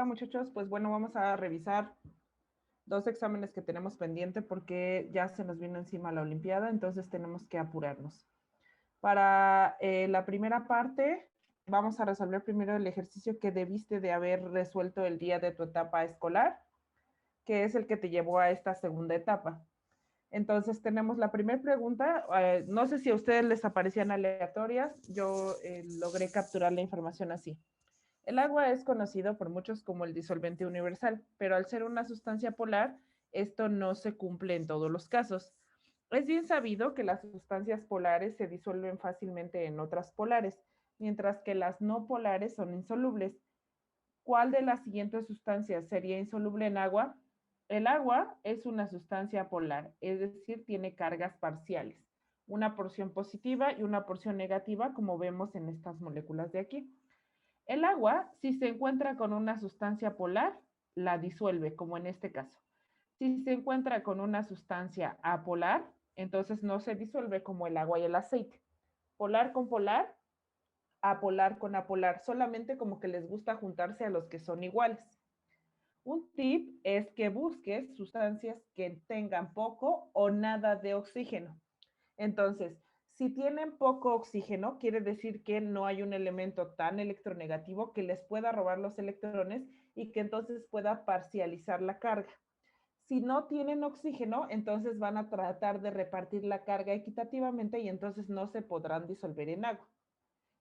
muchachos, pues bueno, vamos a revisar dos exámenes que tenemos pendiente porque ya se nos vino encima la Olimpiada, entonces tenemos que apurarnos. Para la primera parte, vamos a resolver primero el ejercicio que debiste de haber resuelto el día de tu etapa escolar, que es el que te llevó a esta segunda etapa. Entonces tenemos la primera pregunta, no sé si a ustedes les aparecían aleatorias, yo logré capturar la información así. El agua es conocido por muchos como el disolvente universal, pero al ser una sustancia polar, esto no se cumple en todos los casos. Es bien sabido que las sustancias polares se disuelven fácilmente en otras polares, mientras que las no polares son insolubles. ¿Cuál de las siguientes sustancias sería insoluble en agua? El agua es una sustancia polar, es decir, tiene cargas parciales, una porción positiva y una porción negativa, como vemos en estas moléculas de aquí. El agua, si se encuentra con una sustancia polar, la disuelve, como en este caso. Si se encuentra con una sustancia apolar, entonces no se disuelve como el agua y el aceite. Polar con polar, apolar con apolar, solamente como que les gusta juntarse a los que son iguales. Un tip es que busques sustancias que tengan poco o nada de oxígeno. Entonces, si tienen poco oxígeno, quiere decir que no hay un elemento tan electronegativo que les pueda robar los electrones y que entonces pueda parcializar la carga. Si no tienen oxígeno, entonces van a tratar de repartir la carga equitativamente y entonces no se podrán disolver en agua.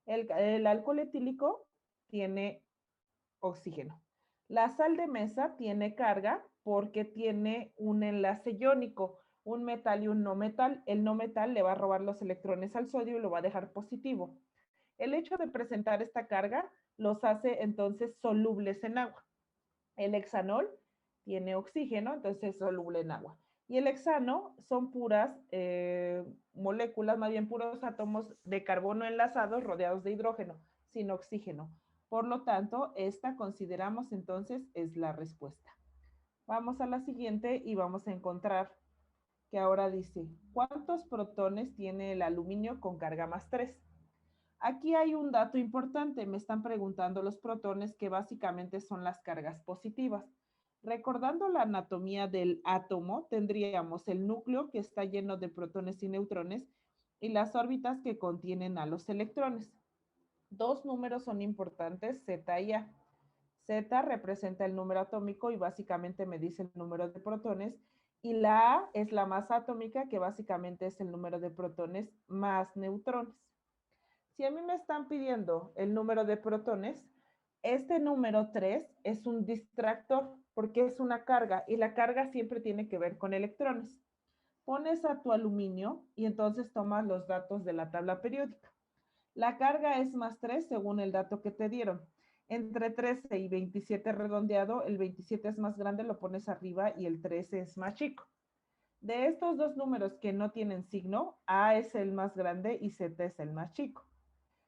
El alcohol etílico tiene oxígeno. La sal de mesa tiene carga porque tiene un enlace iónico, un metal y un no metal. El no metal le va a robar los electrones al sodio y lo va a dejar positivo. El hecho de presentar esta carga los hace entonces solubles en agua. El hexanol tiene oxígeno, entonces es soluble en agua. Y el hexano son puras moléculas, más bien puros átomos de carbono enlazados rodeados de hidrógeno, sin oxígeno. Por lo tanto, esta consideramos entonces es la respuesta. Vamos a la siguiente y vamos a encontrar que ahora dice, ¿cuántos protones tiene el aluminio con carga más 3? Aquí hay un dato importante, me están preguntando los protones que básicamente son las cargas positivas. Recordando la anatomía del átomo, tendríamos el núcleo que está lleno de protones y neutrones y las órbitas que contienen a los electrones. Dos números son importantes, Z y A. Z representa el número atómico y básicamente me dice el número de protones, y la A es la masa atómica, que básicamente es el número de protones más neutrones. Si a mí me están pidiendo el número de protones, este número 3 es un distractor porque es una carga y la carga siempre tiene que ver con electrones. Pones a tu aluminio y entonces tomas los datos de la tabla periódica. La carga es más 3 según el dato que te dieron. Entre 13 y 27 redondeado, el 27 es más grande, lo pones arriba y el 13 es más chico. De estos dos números que no tienen signo, A es el más grande y Z es el más chico.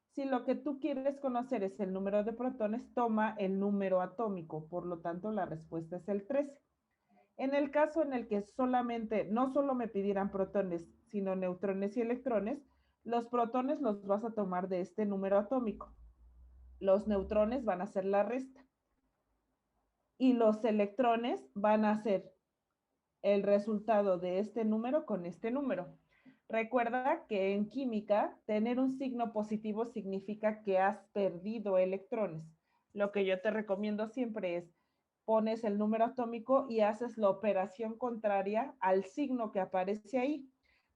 Si lo que tú quieres conocer es el número de protones, toma el número atómico, por lo tanto la respuesta es el 13. En el caso en el que solamente, no solo me pidieran protones, sino neutrones y electrones, los protones los vas a tomar de este número atómico. Los neutrones van a ser la resta. Y los electrones van a ser el resultado de este número con este número. Recuerda que en química, tener un signo positivo significa que has perdido electrones. Lo que yo te recomiendo siempre es pones el número atómico y haces la operación contraria al signo que aparece ahí.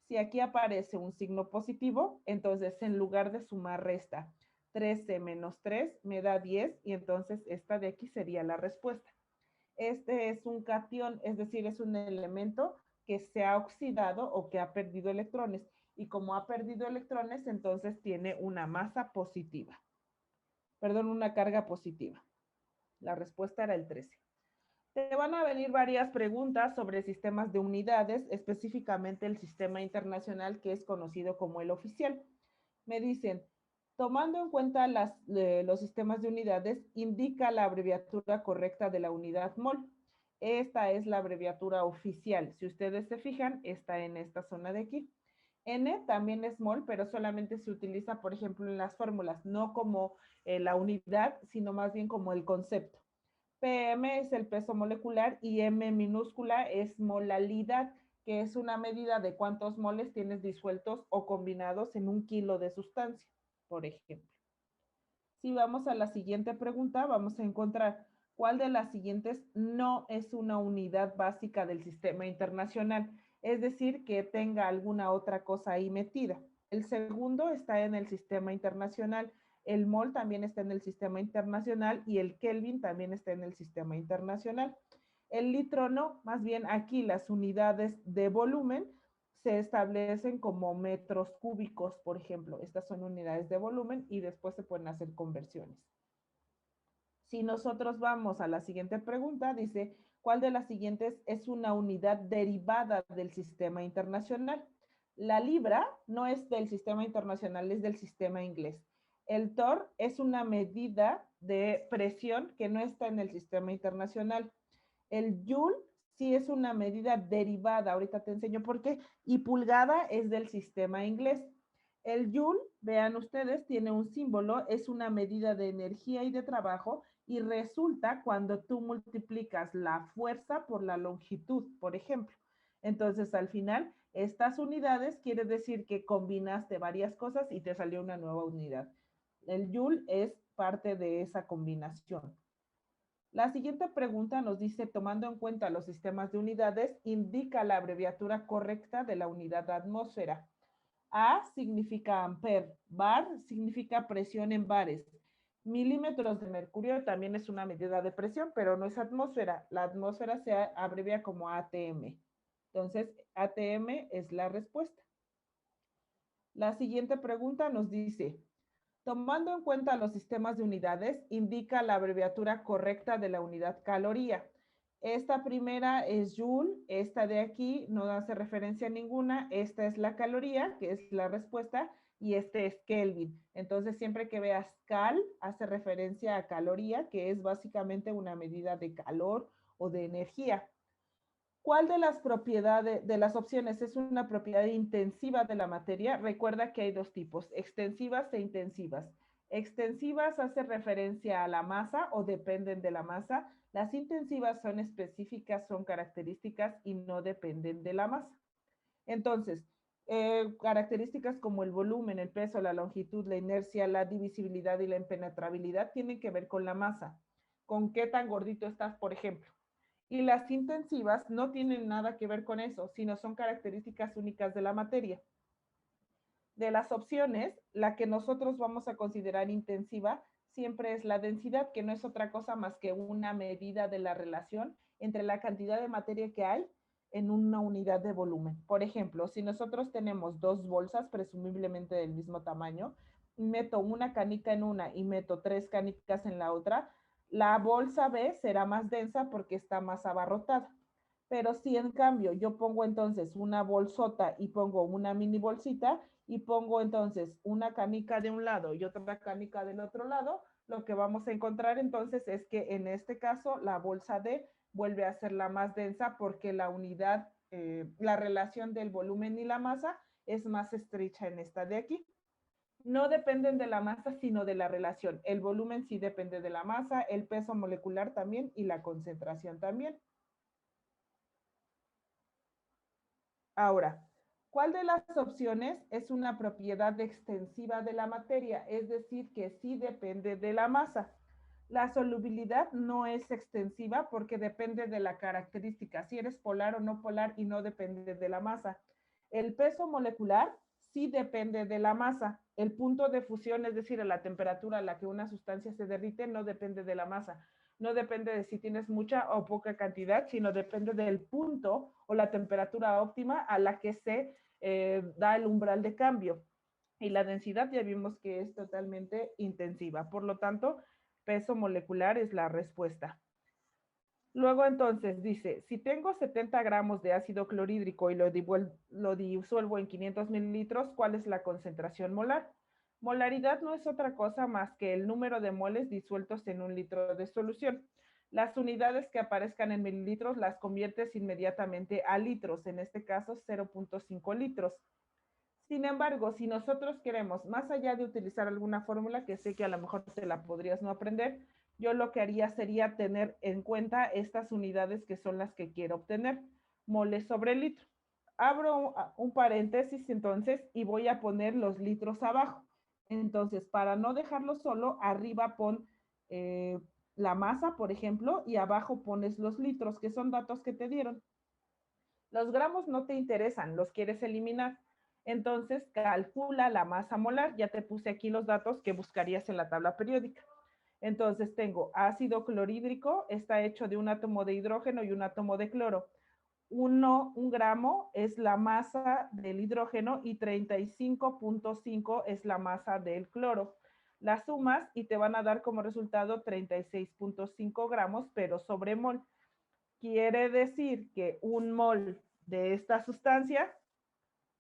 Si aquí aparece un signo positivo, entonces en lugar de sumar resta 13 menos 3 me da 10 y entonces esta de aquí sería la respuesta. Este es un catión, es decir, es un elemento que se ha oxidado o que ha perdido electrones. Y como ha perdido electrones, entonces tiene una masa positiva. Perdón, una carga positiva. La respuesta era el 13. Te van a venir varias preguntas sobre sistemas de unidades, específicamente el sistema internacional que es conocido como el oficial. Me dicen, tomando en cuenta los sistemas de unidades, indica la abreviatura correcta de la unidad mol. Esta es la abreviatura oficial. Si ustedes se fijan, está en esta zona de aquí. N también es mol, pero solamente se utiliza, por ejemplo, en las fórmulas, no como la unidad, sino más bien como el concepto. PM es el peso molecular y M minúscula es molalidad, que es una medida de cuántos moles tienes disueltos o combinados en 1 kilo de sustancia, por ejemplo. Si vamos a la siguiente pregunta, vamos a encontrar cuál de las siguientes no es una unidad básica del sistema internacional, es decir, que tenga alguna otra cosa ahí metida. El segundo está en el sistema internacional, el mol también está en el sistema internacional y el Kelvin también está en el sistema internacional. El litro no, más bien aquí las unidades de volumen se establecen como metros cúbicos, por ejemplo. Estas son unidades de volumen y después se pueden hacer conversiones. Si nosotros vamos a la siguiente pregunta, dice, ¿cuál de las siguientes es una unidad derivada del sistema internacional? La libra no es del sistema internacional, es del sistema inglés. El torr es una medida de presión que no está en el sistema internacional. El joule sí es una medida derivada, ahorita te enseño por qué, y pulgada es del sistema inglés. El joule, vean ustedes, tiene un símbolo, es una medida de energía y de trabajo y resulta cuando tú multiplicas la fuerza por la longitud, por ejemplo. Entonces, al final, estas unidades quiere decir que combinaste varias cosas y te salió una nueva unidad. El joule es parte de esa combinación. La siguiente pregunta nos dice, tomando en cuenta los sistemas de unidades, indica la abreviatura correcta de la unidad de atmósfera. A significa ampere, bar significa presión en bares. Milímetros de mercurio también es una medida de presión, pero no es atmósfera. La atmósfera se abrevia como ATM. Entonces, ATM es la respuesta. La siguiente pregunta nos dice, tomando en cuenta los sistemas de unidades, indica la abreviatura correcta de la unidad caloría. Esta primera es joule, esta de aquí no hace referencia a ninguna, esta es la caloría, que es la respuesta, y este es Kelvin. Entonces, siempre que veas cal, hace referencia a caloría, que es básicamente una medida de calor o de energía. ¿Cuál de las propiedades, de las opciones es una propiedad intensiva de la materia? Recuerda que hay dos tipos, extensivas e intensivas. Extensivas hace referencia a la masa o dependen de la masa. Las intensivas son específicas, son características y no dependen de la masa. Entonces, características como el volumen, el peso, la longitud, la inercia, la divisibilidad y la impenetrabilidad tienen que ver con la masa. ¿Con qué tan gordito estás, por ejemplo? Y las intensivas no tienen nada que ver con eso, sino son características únicas de la materia. De las opciones, la que nosotros vamos a considerar intensiva siempre es la densidad, que no es otra cosa más que una medida de la relación entre la cantidad de materia que hay en una unidad de volumen. Por ejemplo, si nosotros tenemos dos bolsas, presumiblemente del mismo tamaño, meto una canica en una y meto 3 canicas en la otra, la bolsa B será más densa porque está más abarrotada. Pero si en cambio yo pongo entonces una bolsota y pongo una mini bolsita y pongo entonces una canica de un lado y otra canica del otro lado, lo que vamos a encontrar entonces es que en este caso la bolsa D vuelve a ser la más densa porque la unidad, la relación del volumen y la masa es más estrecha en esta de aquí. No dependen de la masa, sino de la relación. El volumen sí depende de la masa, el peso molecular también y la concentración también. Ahora, ¿cuál de las opciones es una propiedad extensiva de la materia? Es decir, que sí depende de la masa. La solubilidad no es extensiva porque depende de la característica, si eres polar o no polar y no depende de la masa. El peso molecular sí depende de la masa. El punto de fusión, es decir, la temperatura a la que una sustancia se derrite, no depende de la masa. No depende de si tienes mucha o poca cantidad, sino depende del punto o la temperatura óptima a la que se da el umbral de cambio. Y la densidad ya vimos que es totalmente intensiva. Por lo tanto, peso molecular es la respuesta. Luego entonces dice, si tengo 70 gramos de ácido clorhídrico y lo disuelvo en 500 mililitros, ¿cuál es la concentración molar? Molaridad no es otra cosa más que el número de moles disueltos en 1 litro de solución. Las unidades que aparezcan en mililitros las conviertes inmediatamente a litros, en este caso 0.5 litros. Sin embargo, si nosotros queremos, más allá de utilizar alguna fórmula, que sé que a lo mejor te la podrías no aprender, yo lo que haría sería tener en cuenta estas unidades que son las que quiero obtener, moles sobre litro. Abro un paréntesis entonces y voy a poner los litros abajo. Entonces, para no dejarlo solo, arriba pon la masa, por ejemplo, y abajo pones los litros, que son datos que te dieron. Los gramos no te interesan, los quieres eliminar. Entonces, calcula la masa molar. Ya te puse aquí los datos que buscarías en la tabla periódica. Entonces, tengo ácido clorhídrico, está hecho de un átomo de hidrógeno y un átomo de cloro. Un gramo es la masa del hidrógeno y 35.5 es la masa del cloro. Las sumas y te van a dar como resultado 36.5 gramos, pero sobre mol. Quiere decir que un mol de esta sustancia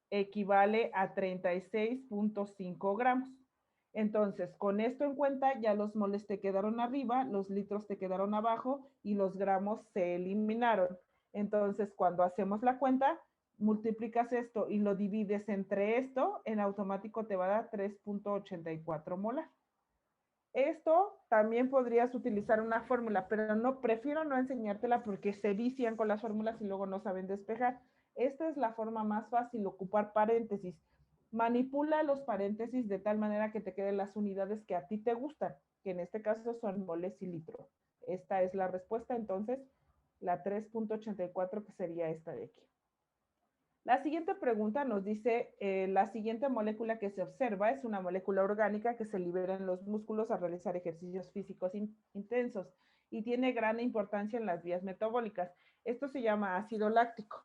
equivale a 36.5 gramos. Entonces, con esto en cuenta, ya los moles te quedaron arriba, los litros te quedaron abajo y los gramos se eliminaron. Entonces, cuando hacemos la cuenta, multiplicas esto y lo divides entre esto, en automático te va a dar 3.84 molar. Esto también podrías utilizar una fórmula, pero no, prefiero no enseñártela porque se vician con las fórmulas y luego no saben despejar. Esta es la forma más fácil, ocupar paréntesis. Manipula los paréntesis de tal manera que te queden las unidades que a ti te gustan, que en este caso son moles y litros. Esta es la respuesta, entonces, la 3.84, que sería esta de aquí. La siguiente pregunta nos dice, la siguiente molécula que se observa es una molécula orgánica que se libera en los músculos al realizar ejercicios físicos intensos y tiene gran importancia en las vías metabólicas. Esto se llama ácido láctico.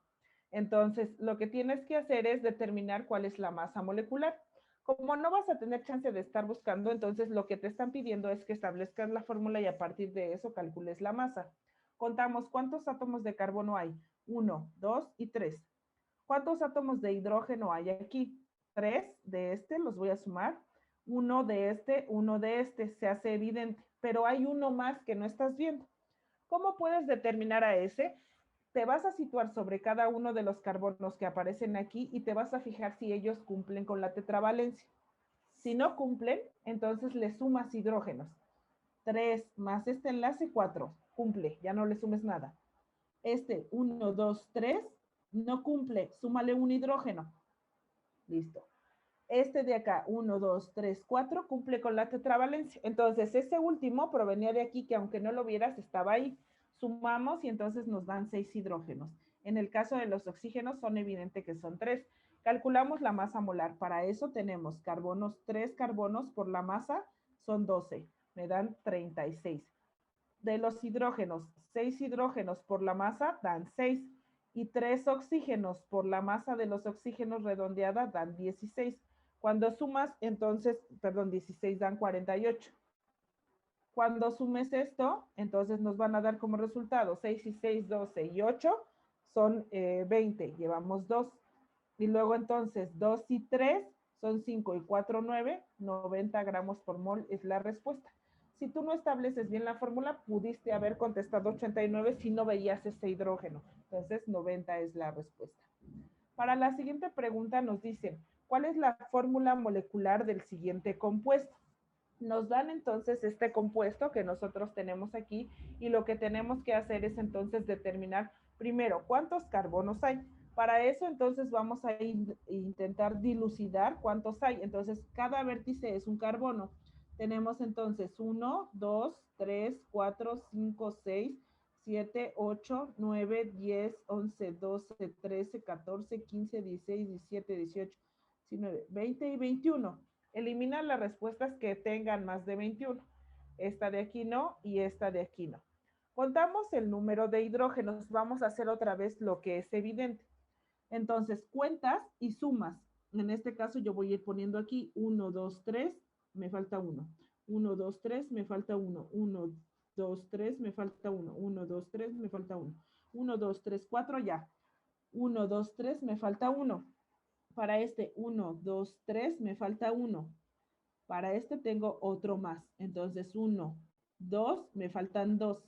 Entonces, lo que tienes que hacer es determinar cuál es la masa molecular. Como no vas a tener chance de estar buscando, entonces lo que te están pidiendo es que establezcas la fórmula y a partir de eso calcules la masa. Contamos cuántos átomos de carbono hay. 1, 2 y 3. ¿Cuántos átomos de hidrógeno hay aquí? 3 de este, los voy a sumar. 1 de este, se hace evidente, pero hay uno más que no estás viendo. ¿Cómo puedes determinar a ese? Te vas a situar sobre cada uno de los carbonos que aparecen aquí y te vas a fijar si ellos cumplen con la tetravalencia. Si no cumplen, entonces le sumas hidrógenos. 3 más este enlace, 4. Cumple, ya no le sumes nada. Este 1, 2, 3 no cumple, súmale un hidrógeno. Listo. Este de acá, 1, 2, 3, 4, cumple con la tetravalencia. Entonces, ese último provenía de aquí, que aunque no lo vieras, estaba ahí. Sumamos y entonces nos dan 6 hidrógenos. En el caso de los oxígenos, son evidente que son 3. Calculamos la masa molar. Para eso tenemos carbonos, 3 carbonos por la masa son 12. Me dan 36. De los hidrógenos, 6 hidrógenos por la masa dan 6 y 3 oxígenos por la masa de los oxígenos redondeada dan 16. Cuando sumas, entonces, 16 dan 48. Cuando sumes esto, entonces nos van a dar como resultado 6 y 6, 12 y 8 son 20, llevamos 2. Y luego entonces 2 y 3 son 5 y 4, 9, 90 gramos por mol es la respuesta. Si tú no estableces bien la fórmula, pudiste haber contestado 89 si no veías este hidrógeno. Entonces 90 es la respuesta. Para la siguiente pregunta nos dicen, ¿cuál es la fórmula molecular del siguiente compuesto? Nos dan entonces este compuesto que nosotros tenemos aquí y lo que tenemos que hacer es entonces determinar primero cuántos carbonos hay. Para eso entonces vamos a intentar dilucidar cuántos hay. Entonces cada vértice es un carbono. Tenemos entonces 1, 2, 3, 4, 5, 6, 7, 8, 9, 10, 11, 12, 13, 14, 15, 16, 17, 18, 19, 20 y 21. Elimina las respuestas que tengan más de 21. Esta de aquí no y esta de aquí no. Contamos el número de hidrógenos. Vamos a hacer otra vez lo que es evidente. Entonces, cuentas y sumas. En este caso yo voy a ir poniendo aquí 1, 2, 3, me falta 1. 1, 2, 3, me falta 1. 1, 2, 3, me falta 1. 1, 2, 3, me falta 1. 1, 2, 3, 4, ya. 1, 2, 3, me falta 1. Para este 1, 2, 3, me falta 1. Para este tengo otro más. Entonces 1, 2, me faltan 2.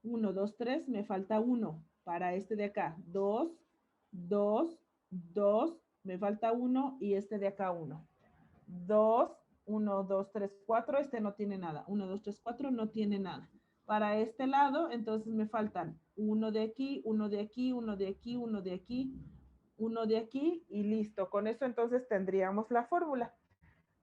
1, 2, 3, me falta 1. Para este de acá, 2, 2, 2, me falta 1 y este de acá 1. 2, 1, 2, 3, 4, este no tiene nada. 1, 2, 3, 4 no tiene nada. Para este lado, entonces me faltan uno de aquí, uno de aquí, uno de aquí, uno de aquí, uno de aquí y listo. Con eso entonces tendríamos la fórmula.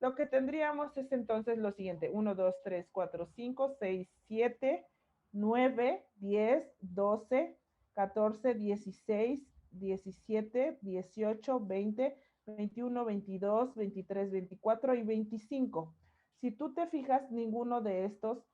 Lo que tendríamos es entonces lo siguiente. 1, 2, 3, 4, 5, 6, 7, 9, 10, 12, 14, 16, 17, 18, 20, 21, 22, 23, 24 y 25. Si tú te fijas, ninguno de estos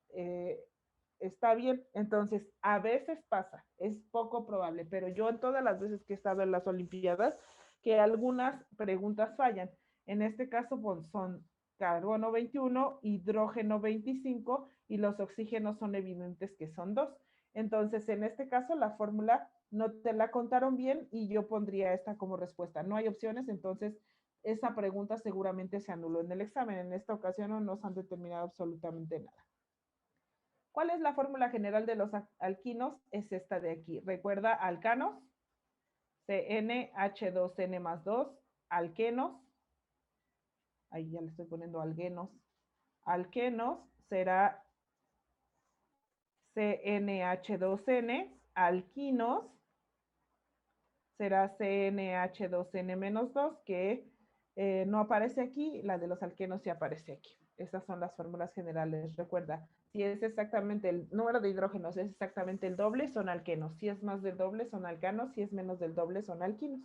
está bien. Entonces, a veces pasa, es poco probable, pero yo en todas las veces que he estado en las Olimpiadas, que algunas preguntas fallan. En este caso pues, son carbono 21, hidrógeno 25 y los oxígenos son evidentes que son 2. Entonces, en este caso, la fórmula no te la contaron bien y yo pondría esta como respuesta. No hay opciones, entonces esa pregunta seguramente se anuló en el examen. En esta ocasión no nos han determinado absolutamente nada. ¿Cuál es la fórmula general de los alquinos? Es esta de aquí. Recuerda, alcanos, CnH2n más 2, alquenos, ahí ya le estoy poniendo alquenos, alquenos será CnH2n, alquinos será CnH2n menos 2, que no aparece aquí, la de los alquenos sí aparece aquí. Esas son las fórmulas generales. Recuerda, si es exactamente el número de hidrógenos, es exactamente el doble, son alquenos. Si es más del doble, son alcanos. Si es menos del doble, son alquinos.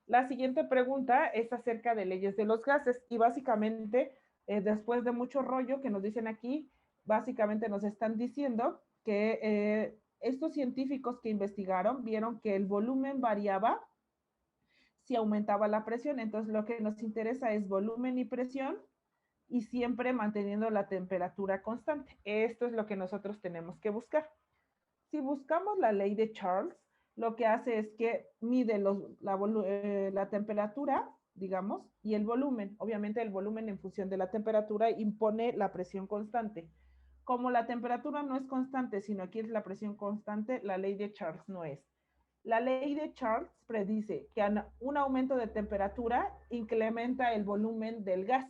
La siguiente pregunta es acerca de leyes de los gases y básicamente, después de mucho rollo que nos dicen aquí, básicamente nos están diciendo que estos científicos que investigaron vieron que el volumen variaba si aumentaba la presión. Entonces, lo que nos interesa es volumen y presión y siempre manteniendo la temperatura constante. Esto es lo que nosotros tenemos que buscar. Si buscamos la ley de Charles, lo que hace es que mide la temperatura, digamos, y el volumen. Obviamente el volumen en función de la temperatura impone la presión constante. Como la temperatura no es constante, sino aquí es la presión constante, la ley de Charles no es. La ley de Charles predice que un aumento de temperatura incrementa el volumen del gas.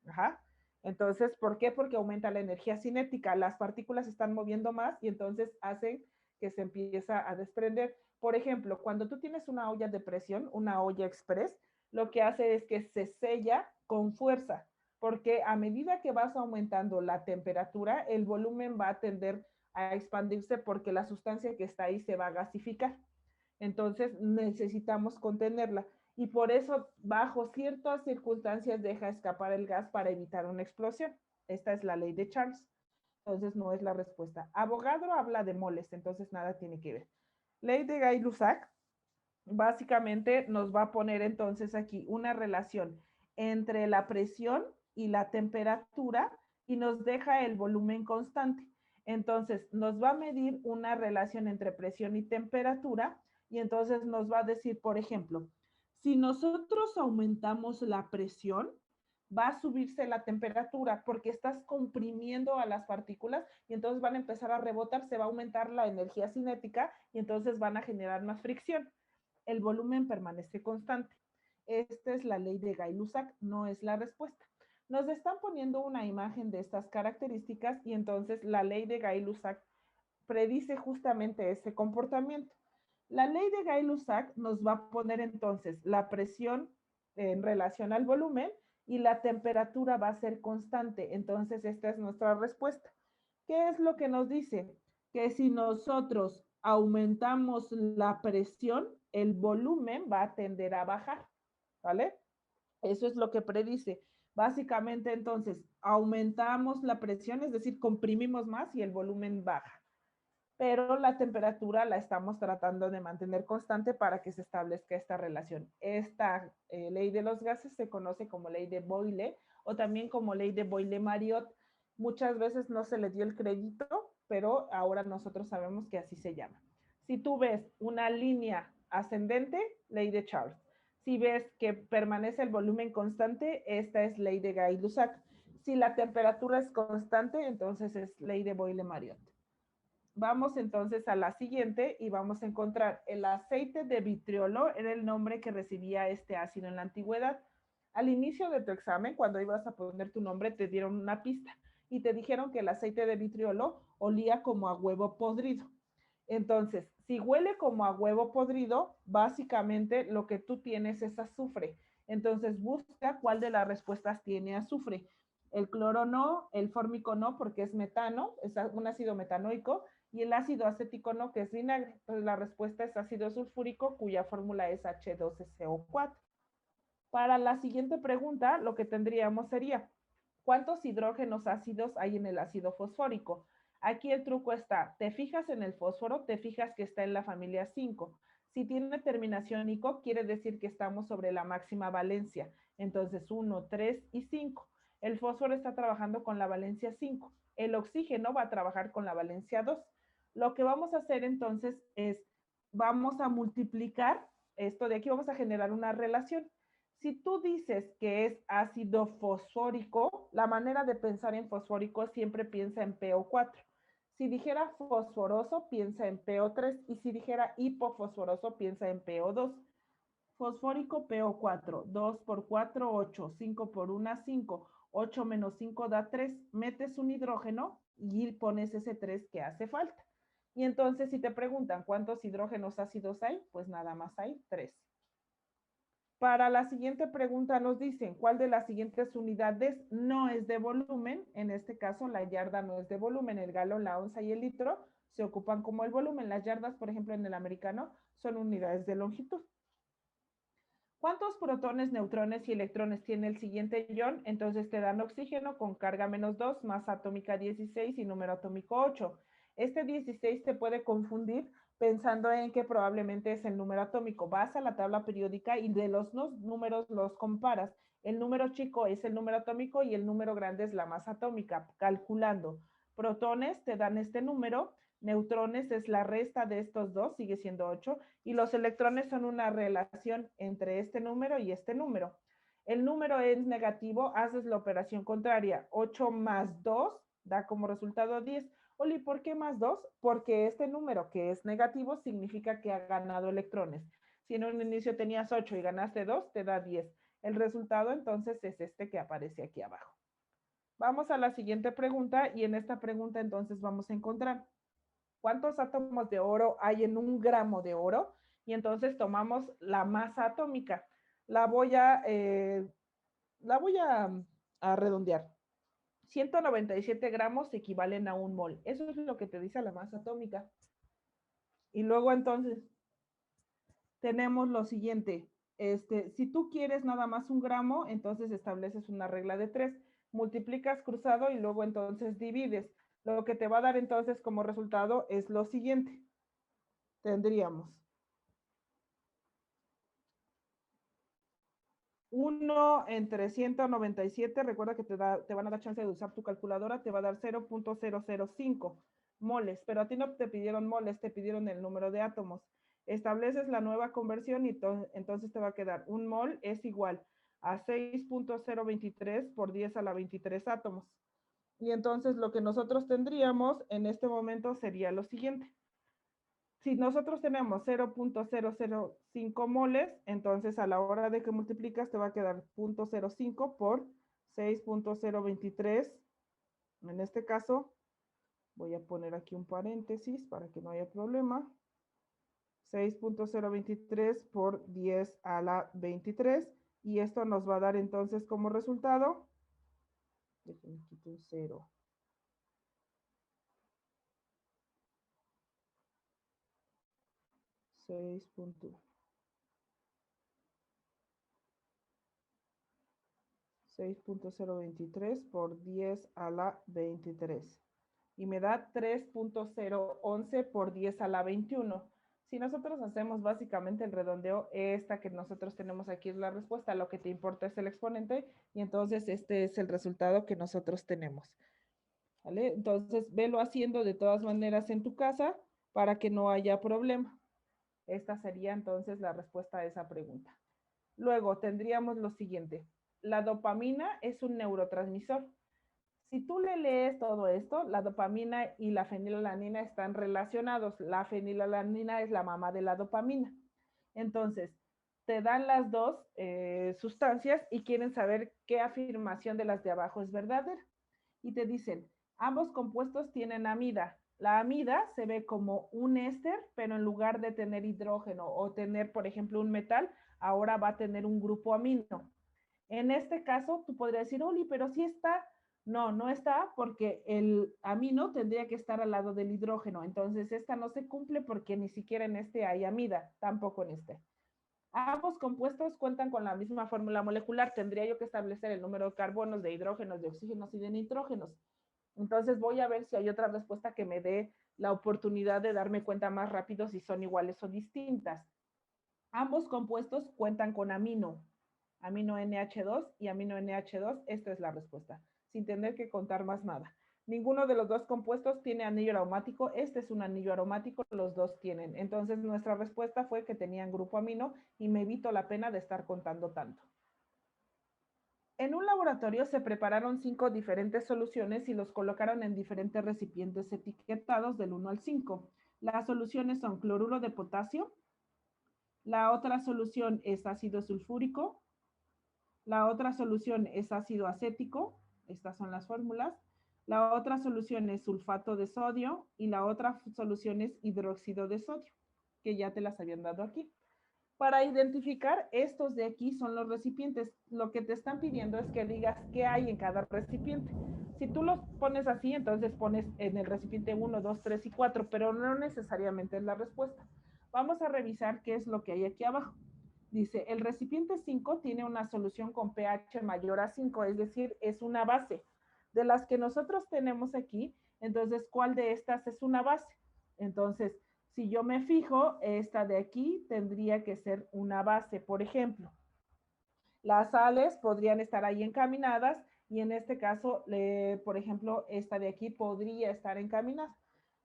Ajá. Entonces, ¿por qué? Porque aumenta la energía cinética. Las partículas se están moviendo más y entonces hacen que se empieza a desprender. Por ejemplo, cuando tú tienes una olla de presión, una olla express, lo que hace es que se sella con fuerza, porque a medida que vas aumentando la temperatura, el volumen va a tender a expandirse porque la sustancia que está ahí se va a gasificar. Entonces necesitamos contenerla y por eso bajo ciertas circunstancias deja escapar el gas para evitar una explosión. Esta es la ley de Charles. Entonces no es la respuesta. Avogadro habla de moles, entonces nada tiene que ver. Ley de Gay-Lussac básicamente nos va a poner entonces aquí una relación entre la presión y la temperatura y nos deja el volumen constante. Entonces nos va a medir una relación entre presión y temperatura y entonces nos va a decir, por ejemplo, si nosotros aumentamos la presión, va a subirse la temperatura porque estás comprimiendo a las partículas y entonces van a empezar a rebotar, se va a aumentar la energía cinética y entonces van a generar más fricción. El volumen permanece constante. Esta es la ley de Gay-Lussac, no es la respuesta. Nos están poniendo una imagen de estas características y entonces la ley de Gay-Lussac predice justamente ese comportamiento. La ley de Gay-Lussac nos va a poner entonces la presión en relación al volumen y la temperatura va a ser constante. Entonces, esta es nuestra respuesta. ¿Qué es lo que nos dice? Que si nosotros aumentamos la presión, el volumen va a tender a bajar, ¿vale? Eso es lo que predice. Básicamente, entonces, aumentamos la presión, es decir, comprimimos más y el volumen baja. Pero la temperatura la estamos tratando de mantener constante para que se establezca esta relación. Esta ley de los gases se conoce como ley de Boyle o también como ley de Boyle-Mariotte. Muchas veces no se le dio el crédito, pero ahora nosotros sabemos que así se llama. Si tú ves una línea ascendente, ley de Charles. Si ves que permanece el volumen constante, esta es ley de Gay-Lussac. Si la temperatura es constante, entonces es ley de Boyle-Mariotte. Vamos entonces a la siguiente y vamos a encontrar el aceite de vitriolo, era el nombre que recibía este ácido en la antigüedad. Al inicio de tu examen, cuando ibas a poner tu nombre, te dieron una pista y te dijeron que el aceite de vitriolo olía como a huevo podrido. Entonces, si huele como a huevo podrido, básicamente lo que tú tienes es azufre. Entonces, busca cuál de las respuestas tiene azufre. El cloro no, el fórmico no, porque es metano, es un ácido metanoico, y el ácido acético no, que es vinagre. Entonces, la respuesta es ácido sulfúrico, cuya fórmula es H12CO4. Para la siguiente pregunta, lo que tendríamos sería, ¿cuántos hidrógenos ácidos hay en el ácido fosfórico? Aquí el truco está, te fijas en el fósforo, te fijas que está en la familia 5. Si tiene terminación ico, quiere decir que estamos sobre la máxima valencia. Entonces 1, 3 y 5. El fósforo está trabajando con la valencia 5. El oxígeno va a trabajar con la valencia 2. Lo que vamos a hacer entonces es, vamos a multiplicar esto de aquí, vamos a generar una relación. Si tú dices que es ácido fosfórico, la manera de pensar en fosfórico siempre piensa en PO4. Si dijera fosforoso, piensa en PO3. Y si dijera hipofosforoso, piensa en PO2. Fosfórico PO4. 2 por 4, 8. 5 por 1, 5. 8 menos 5 da 3. Metes un hidrógeno y pones ese 3 que hace falta. Y entonces si te preguntan cuántos hidrógenos ácidos hay, pues nada más hay 3. Para la siguiente pregunta nos dicen, ¿cuál de las siguientes unidades no es de volumen? En este caso, la yarda no es de volumen, el galón, la onza y el litro se ocupan como el volumen. Las yardas, por ejemplo, en el americano, son unidades de longitud. ¿Cuántos protones, neutrones y electrones tiene el siguiente ion? Entonces te dan oxígeno con carga -2, masa atómica 16 y número atómico 8. Este 16 te puede confundir pensando en que probablemente es el número atómico. Vas a la tabla periódica y de los números los comparas. El número chico es el número atómico y el número grande es la masa atómica. Calculando protones te dan este número, neutrones es la resta de estos dos, sigue siendo 8, y los electrones son una relación entre este número y este número. El número es negativo, haces la operación contraria. 8 más 2 da como resultado 10. Oli, ¿por qué más 2? Porque este número que es negativo significa que ha ganado electrones. Si en un inicio tenías 8 y ganaste 2, te da 10. El resultado entonces es este que aparece aquí abajo. Vamos a la siguiente pregunta y en esta pregunta entonces vamos a encontrar cuántos átomos de oro hay en 1 gramo de oro y entonces tomamos la masa atómica. La voy a redondear. 197 gramos equivalen a 1 mol. Eso es lo que te dice la masa atómica. Y luego entonces tenemos lo siguiente. Si tú quieres nada más 1 gramo, entonces estableces una regla de 3. Multiplicas cruzado y luego entonces divides. Lo que te va a dar entonces como resultado es lo siguiente. Tendríamos 1 entre 197, recuerda que te van a dar chance de usar tu calculadora, te va a dar 0.005 moles, pero a ti no te pidieron moles, te pidieron el número de átomos. Estableces la nueva conversión y entonces te va a quedar 1 mol es igual a 6.023 por 10 a la 23 átomos. Y entonces lo que nosotros tendríamos en este momento sería lo siguiente. Si nosotros tenemos 0.005 moles, entonces a la hora de que multiplicas te va a quedar 0.05 por 6.023. En este caso, voy a poner aquí un paréntesis para que no haya problema. 6.023 por 10 a la 23. Y esto nos va a dar entonces como resultado, déjenme quitar un 0. 6.023 por 10 a la 23. Y me da 3.011 por 10 a la 21. Si nosotros hacemos básicamente el redondeo, esta que nosotros tenemos aquí es la respuesta, lo que te importa es el exponente, y entonces este es el resultado que nosotros tenemos. ¿Vale? Entonces, velo haciendo de todas maneras en tu casa para que no haya problema. Esta sería entonces la respuesta a esa pregunta. Luego tendríamos lo siguiente. La dopamina es un neurotransmisor. Si tú le lees todo esto, la dopamina y la fenilalanina están relacionados. La fenilalanina es la mamá de la dopamina. Entonces, te dan las dos sustancias y quieren saber qué afirmación de las de abajo es verdadera. Y te dicen, ambos compuestos tienen amida. La amida se ve como un éster, pero en lugar de tener hidrógeno o tener, por ejemplo, un metal, ahora va a tener un grupo amino. En este caso, tú podrías decir, Oli, pero sí está. No, no está porque el amino tendría que estar al lado del hidrógeno. Entonces, esta no se cumple porque ni siquiera en este hay amida, tampoco en este. Ambos compuestos cuentan con la misma fórmula molecular. Tendría yo que establecer el número de carbonos, de hidrógenos, de oxígenos y de nitrógenos. Entonces voy a ver si hay otra respuesta que me dé la oportunidad de darme cuenta más rápido si son iguales o distintas. Ambos compuestos cuentan con amino, amino NH2 y amino NH2. Esta es la respuesta, sin tener que contar más nada. Ninguno de los dos compuestos tiene anillo aromático. Este es un anillo aromático, los dos tienen. Entonces nuestra respuesta fue que tenían grupo amino y me evito la pena de estar contando tanto. En un laboratorio se prepararon 5 diferentes soluciones y los colocaron en diferentes recipientes etiquetados del 1 al 5. Las soluciones son cloruro de potasio, la otra solución es ácido sulfúrico, la otra solución es ácido acético, estas son las fórmulas, la otra solución es sulfato de sodio y la otra solución es hidróxido de sodio, que ya te las habían dado aquí. Para identificar, estos de aquí son los recipientes. Lo que te están pidiendo es que digas qué hay en cada recipiente. Si tú los pones así, entonces pones en el recipiente 1, 2, 3 y 4, pero no necesariamente es la respuesta. Vamos a revisar qué es lo que hay aquí abajo. Dice, el recipiente 5 tiene una solución con pH mayor a 5, es decir, es una base. De las que nosotros tenemos aquí, entonces, ¿cuál de estas es una base? Entonces, si yo me fijo, esta de aquí tendría que ser una base, por ejemplo. Las sales podrían estar ahí encaminadas y en este caso, por ejemplo, esta de aquí podría estar encaminada.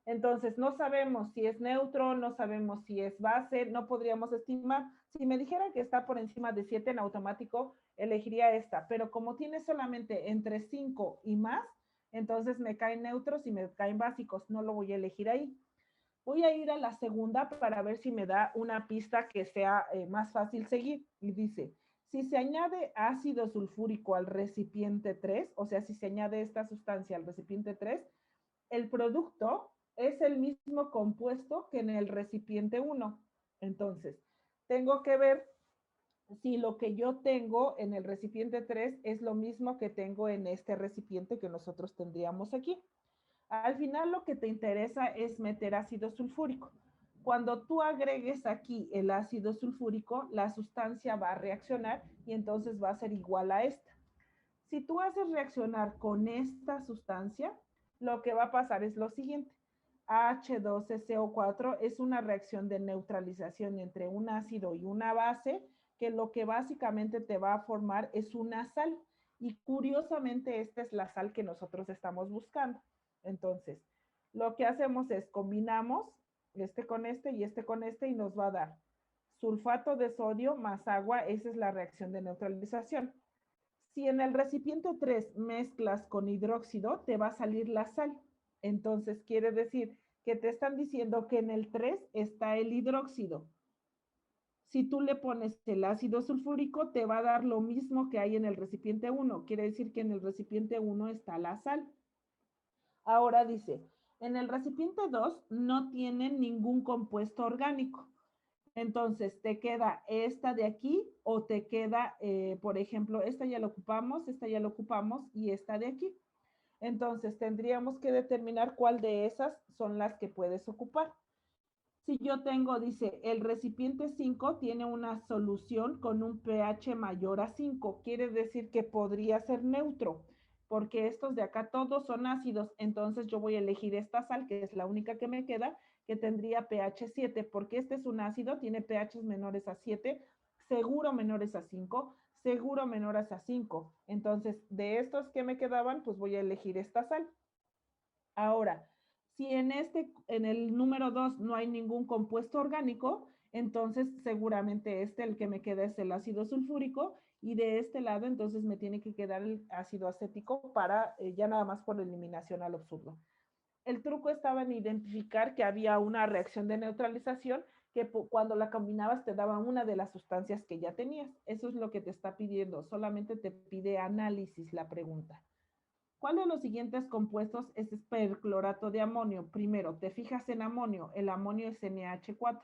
Entonces, no sabemos si es neutro, no sabemos si es base, no podríamos estimar. Si me dijeran que está por encima de 7 en automático, elegiría esta, pero como tiene solamente entre 5 y más, entonces me caen neutros y me caen básicos, no lo voy a elegir ahí. Voy a ir a la segunda para ver si me da una pista que sea más fácil seguir. Y dice, si se añade ácido sulfúrico al recipiente 3, o sea, si se añade esta sustancia al recipiente 3, el producto es el mismo compuesto que en el recipiente 1. Entonces, tengo que ver si lo que yo tengo en el recipiente 3 es lo mismo que tengo en este recipiente que nosotros tendríamos aquí. Al final lo que te interesa es meter ácido sulfúrico. Cuando tú agregues aquí el ácido sulfúrico, la sustancia va a reaccionar y entonces va a ser igual a esta. Si tú haces reaccionar con esta sustancia, lo que va a pasar es lo siguiente. H2SO4 es una reacción de neutralización entre un ácido y una base, que lo que básicamente te va a formar es una sal. Y curiosamente esta es la sal que nosotros estamos buscando. Entonces, lo que hacemos es combinamos este con este y este con este y nos va a dar sulfato de sodio más agua. Esa es la reacción de neutralización. Si en el recipiente 3 mezclas con hidróxido, te va a salir la sal. Entonces, quiere decir que te están diciendo que en el 3 está el hidróxido. Si tú le pones el ácido sulfúrico, te va a dar lo mismo que hay en el recipiente 1. Quiere decir que en el recipiente 1 está la sal. Ahora dice, en el recipiente 2 no tienen ningún compuesto orgánico. Entonces, te queda esta de aquí o te queda, por ejemplo, esta ya la ocupamos y esta de aquí. Entonces, tendríamos que determinar cuál de esas son las que puedes ocupar. Si yo tengo, dice, el recipiente 5 tiene una solución con un pH mayor a 5, quiere decir que podría ser neutro, porque estos de acá todos son ácidos, entonces yo voy a elegir esta sal, que es la única que me queda, que tendría pH 7, porque este es un ácido, tiene pH menores a 7, seguro menores a 5, seguro menores a 5. Entonces, de estos que me quedaban, pues voy a elegir esta sal. Ahora, si en el número 2 no hay ningún compuesto orgánico, entonces seguramente el que me queda es el ácido sulfúrico y de este lado entonces me tiene que quedar el ácido acético para ya nada más por eliminación al absurdo. El truco estaba en identificar que había una reacción de neutralización que cuando la combinabas te daba una de las sustancias que ya tenías. Eso es lo que te está pidiendo, solamente te pide análisis la pregunta. ¿Cuál de los siguientes compuestos es perclorato de amonio? Primero, te fijas en amonio. El amonio es NH4.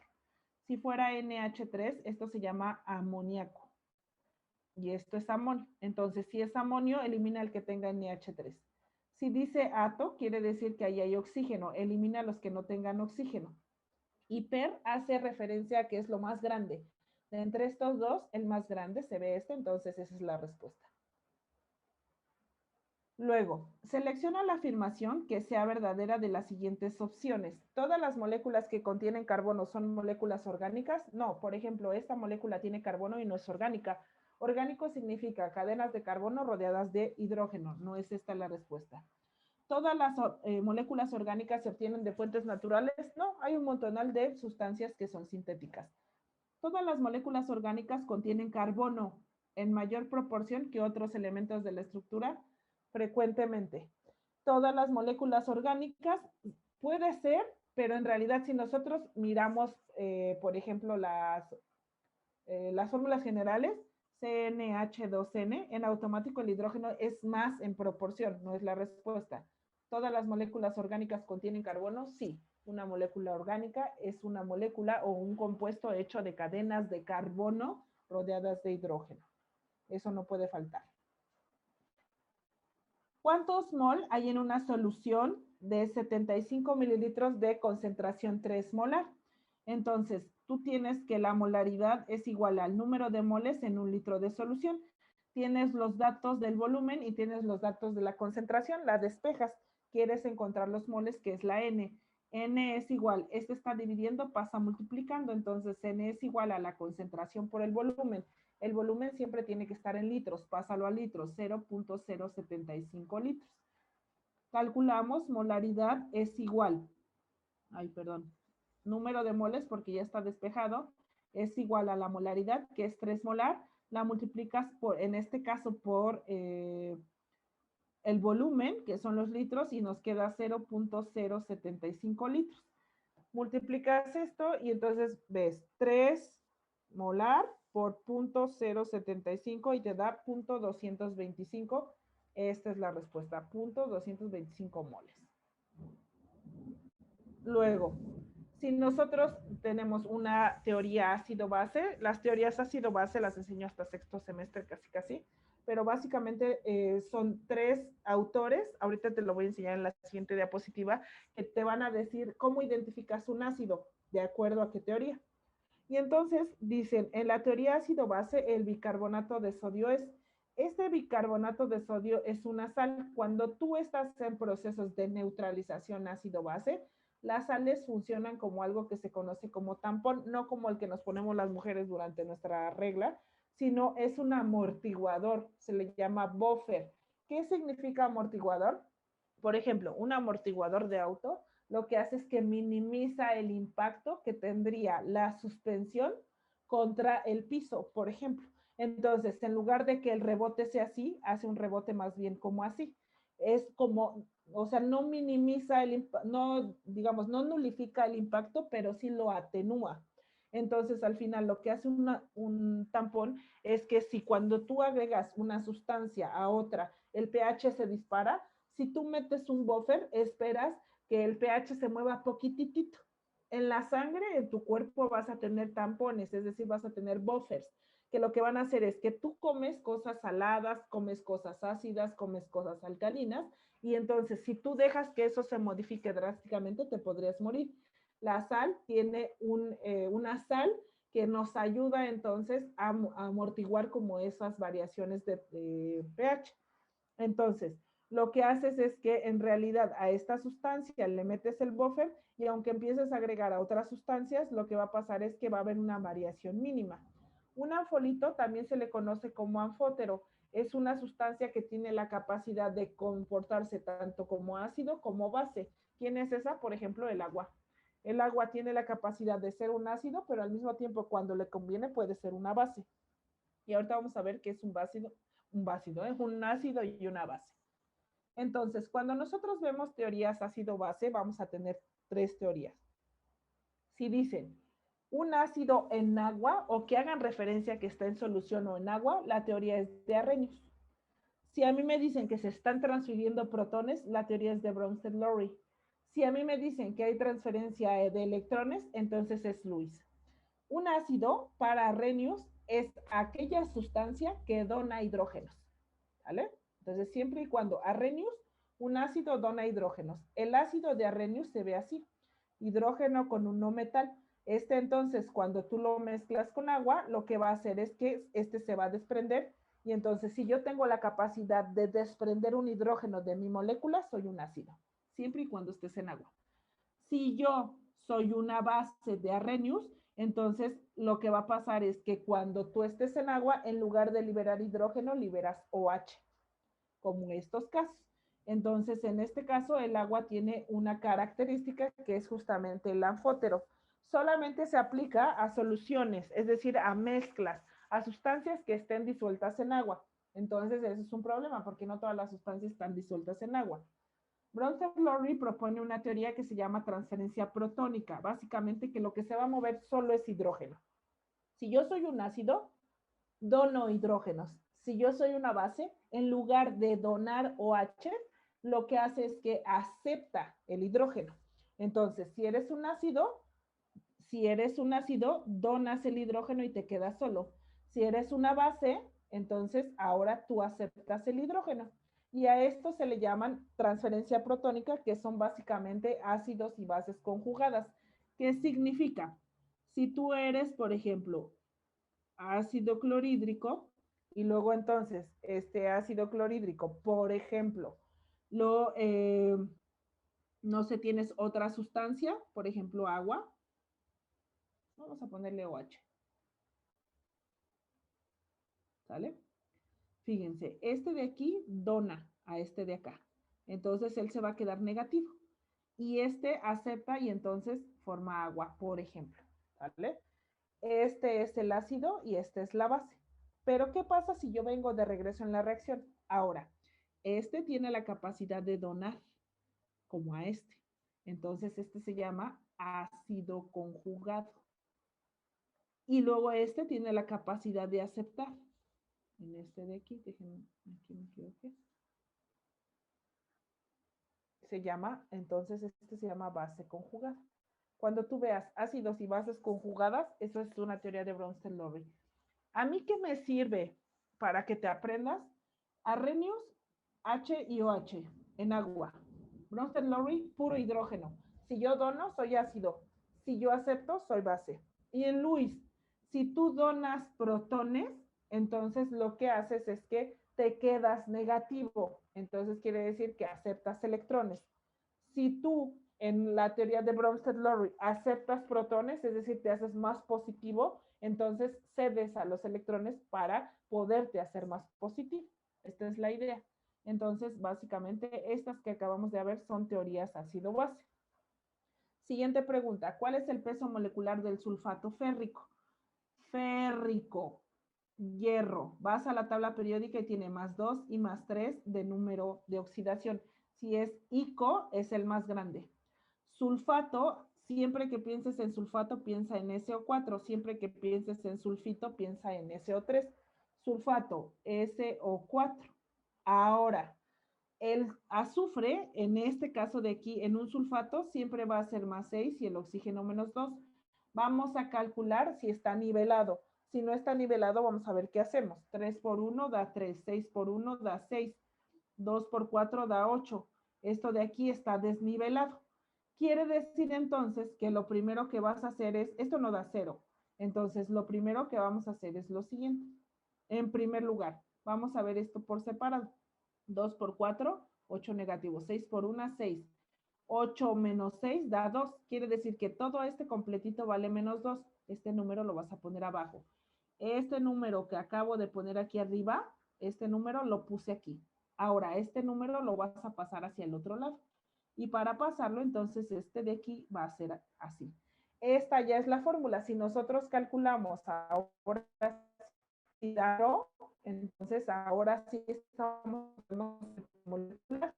Si fuera NH3, esto se llama amoníaco. Y esto es amonio. Entonces, si es amonio, elimina el que tenga NH3. Si dice ato, quiere decir que ahí hay oxígeno. Elimina los que no tengan oxígeno. Y per hace referencia a que es lo más grande. De entre estos dos, el más grande se ve este, entonces esa es la respuesta. Luego, selecciona la afirmación que sea verdadera de las siguientes opciones. ¿Todas las moléculas que contienen carbono son moléculas orgánicas? No, por ejemplo, esta molécula tiene carbono y no es orgánica. Orgánico significa cadenas de carbono rodeadas de hidrógeno. No es esta la respuesta. ¿Todas las moléculas orgánicas se obtienen de fuentes naturales? No, hay un montonal de sustancias que son sintéticas. Todas las moléculas orgánicas contienen carbono en mayor proporción que otros elementos de la estructura frecuentemente. Todas las moléculas orgánicas puede ser, pero en realidad si nosotros miramos, por ejemplo, las fórmulas generales, CnH2n, en automático el hidrógeno es más en proporción, no es la respuesta. ¿Todas las moléculas orgánicas contienen carbono? Sí. Una molécula orgánica es una molécula o un compuesto hecho de cadenas de carbono rodeadas de hidrógeno. Eso no puede faltar. ¿Cuántos mol hay en una solución de 75 mililitros de concentración 3 molar? Entonces, tú tienes que la molaridad es igual al número de moles en un litro de solución. Tienes los datos del volumen y tienes los datos de la concentración, la despejas. Quieres encontrar los moles, que es la N. N es igual, este está dividiendo, pasa multiplicando, entonces N es igual a la concentración por el volumen. El volumen siempre tiene que estar en litros, pásalo a litros, 0.075 litros. Calculamos, molaridad es igual, número de moles, porque ya está despejado, es igual a la molaridad, que es 3 molar, la multiplicas por, en este caso, por el volumen, que son los litros, y nos queda 0.075 litros. Multiplicas esto y entonces ves 3 molar por 0.075 y te da 0.225. Esta es la respuesta, 0.225 moles. Luego, si nosotros tenemos una teoría ácido-base, las teorías ácido-base las enseño hasta sexto semestre casi, pero básicamente son 3 autores, ahorita te lo voy a enseñar en la siguiente diapositiva, que te van a decir cómo identificas un ácido, de acuerdo a qué teoría. Y entonces dicen, en la teoría ácido-base, el bicarbonato de sodio es, este bicarbonato de sodio es una sal. Cuando tú estás en procesos de neutralización ácido-base, las sales funcionan como algo que se conoce como tampón, no como el que nos ponemos las mujeres durante nuestra regla, sino es un amortiguador, se le llama buffer. ¿Qué significa amortiguador? Por ejemplo, un amortiguador de auto lo que hace es que minimiza el impacto que tendría la suspensión contra el piso, por ejemplo. Entonces, en lugar de que el rebote sea así, hace un rebote más bien como así. Es como, o sea, no minimiza el no, digamos, no nulifica el impacto, pero sí lo atenúa. Entonces, al final, lo que hace un tampón es que si cuando tú agregas una sustancia a otra, el pH se dispara, si tú metes un buffer, esperas que el pH se mueva poquitito. En la sangre, en tu cuerpo vas a tener tampones, es decir, vas a tener buffers, que lo que van a hacer es que tú comes cosas saladas, comes cosas ácidas, comes cosas alcalinas, y entonces si tú dejas que eso se modifique drásticamente, te podrías morir. La sal tiene una sal que nos ayuda entonces a amortiguar como esas variaciones de pH. Entonces, lo que haces es que en realidad a esta sustancia le metes el buffer y aunque empieces a agregar a otras sustancias, lo que va a pasar es que va a haber una variación mínima. Un anfolito también se le conoce como anfótero. Es una sustancia que tiene la capacidad de comportarse tanto como ácido como base. ¿Quién es esa? Por ejemplo, el agua. El agua tiene la capacidad de ser un ácido, pero al mismo tiempo cuando le conviene puede ser una base. Y ahorita vamos a ver qué es un ácido, ¿eh? Un ácido y una base. Entonces, cuando nosotros vemos teorías ácido-base, vamos a tener 3 teorías. Si dicen, Un ácido en agua o que hagan referencia a que está en solución o en agua, la teoría es de Arrhenius. Si a mí me dicen que se están transfiriendo protones, la teoría es de Bronsted-Lowry. Si a mí me dicen que hay transferencia de electrones, entonces es Lewis. Un ácido para Arrhenius es aquella sustancia que dona hidrógenos, ¿vale? Entonces, siempre y cuando Arrhenius, un ácido dona hidrógenos. El ácido de Arrhenius se ve así, hidrógeno con un no metal. Entonces, cuando tú lo mezclas con agua, lo que va a hacer es que se va a desprender y entonces, si yo tengo la capacidad de desprender un hidrógeno de mi molécula, soy un ácido, siempre y cuando estés en agua. Si yo soy una base de Arrhenius, entonces lo que va a pasar es que cuando tú estés en agua, en lugar de liberar hidrógeno, liberas OH, como en estos casos. Entonces, en este caso, el agua tiene una característica que es justamente el anfótero. Solamente se aplica a soluciones, es decir, a mezclas, a sustancias que estén disueltas en agua. Entonces, eso es un problema porque no todas las sustancias están disueltas en agua. Bronsted-Lowry propone una teoría que se llama transferencia protónica, básicamente que lo que se va a mover solo es hidrógeno. Si yo soy un ácido, dono hidrógenos. Si yo soy una base, en lugar de donar OH, lo que hace es que acepta el hidrógeno. Entonces, si eres un ácido, donas el hidrógeno y te quedas solo. Si eres una base, entonces ahora tú aceptas el hidrógeno. Y a esto se le llaman transferencia protónica, que son básicamente ácidos y bases conjugadas. ¿Qué significa? Si tú eres, por ejemplo, ácido clorhídrico y luego entonces este ácido clorhídrico, por ejemplo, no sé, tienes otra sustancia, por ejemplo, agua, vamos a ponerle OH, ¿sale? Fíjense, este de aquí dona a este de acá, entonces él se va a quedar negativo y este acepta y entonces forma agua, por ejemplo, ¿vale? Este es el ácido y esta es la base. Pero ¿qué pasa si yo vengo de regreso en la reacción? Ahora, este tiene la capacidad de donar, como a este. Entonces, este se llama ácido conjugado. Y luego este tiene la capacidad de aceptar. En este de aquí, déjenme, aquí me equivoqué. Entonces este se llama base conjugada. Cuando tú veas ácidos y bases conjugadas, eso es una teoría de Bronsted-Lowry. ¿A mí qué me sirve para que te aprendas? Arrhenius, H y OH en agua. Bronsted-Lowry, puro hidrógeno. Si yo dono, soy ácido. Si yo acepto, soy base. Y en Lewis, si tú donas protones, entonces lo que haces es que te quedas negativo. Entonces quiere decir que aceptas electrones. Si tú en la teoría de Bronsted-Lowry aceptas protones, es decir, te haces más positivo, entonces cedes a los electrones para poderte hacer más positivo. Esta es la idea. Entonces, básicamente, estas que acabamos de ver son teorías ácido-base. Siguiente pregunta, ¿cuál es el peso molecular del sulfato férrico? Férrico, hierro. Vas a la tabla periódica y tiene +2 y +3 de número de oxidación. Si es ICO, es el más grande. Sulfato, siempre que pienses en sulfato, piensa en SO4. Siempre que pienses en sulfito, piensa en SO3. Sulfato, SO4. Ahora, el azufre, en este caso de aquí, en un sulfato, siempre va a ser +6 y el oxígeno -2. Vamos a calcular si está nivelado. Si no está nivelado, vamos a ver qué hacemos. 3 por 1 da 3, 6 por 1 da 6, 2 por 4 da 8. Esto de aquí está desnivelado. Quiere decir entonces que lo primero que vas a hacer es, esto no da 0. Entonces, lo primero que vamos a hacer es lo siguiente. En primer lugar, vamos a ver esto por separado. 2 por 4, 8 negativo. 6 por 1, 6. 8 menos 6 da 2. Quiere decir que todo este completito vale -2. Este número lo vas a poner abajo. Este número que acabo de poner aquí arriba, este número lo puse aquí. Ahora, este número lo vas a pasar hacia el otro lado. Y para pasarlo, entonces, este de aquí va a ser así. Esta ya es la fórmula. Si nosotros calculamos ahora, entonces ahora sí estamos molecular.